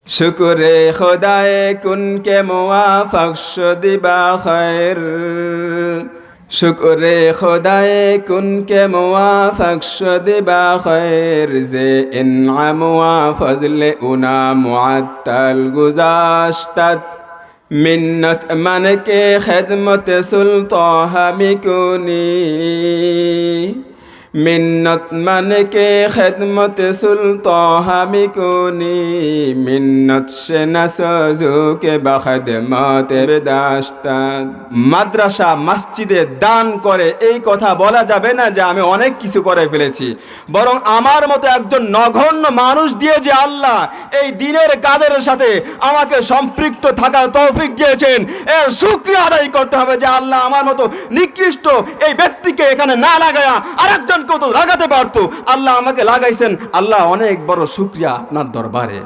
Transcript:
शुक्रे खुदाए कुन के मुआफक शुदी बखैर शुक्रे खुदाए कुन के मुआफक शुदी बखैर जे इन्आम व फज़ल उना मुअत्तल गुज़ाश्तत मिन्नत मन के खिदमत सुल्तान हमिकुनी मिन्नत मन के खिदमत सुल्तान हमिकुनी मिन्नत से नसजू के बखदमत बेदाश्तत। মাদ্রাসা মসজিদে দান করে এই কথা বলা যাবে না যে আমি অনেক কিছু করে ফেলেছি, বরং আমার মতো একজন নগণ্য মানুষ দিয়ে যে আল্লাহ এই দ্বীনের কাজের সাথে আমাকে সম্পৃক্ত থাকার তৌফিক দিয়েছেন, এর শুকরিয়া আদায় করতে হবে যে আল্লাহ আমার মতো নিকৃষ্ট এই ব্যক্তিকে এখানে না লাগায়া আরেকজনকেও তো লাগাতে পারতো, আল্লাহ আমাকে লাগাইছেন। আল্লাহ অনেক বড় শুকরিয়া আপনার দরবারে।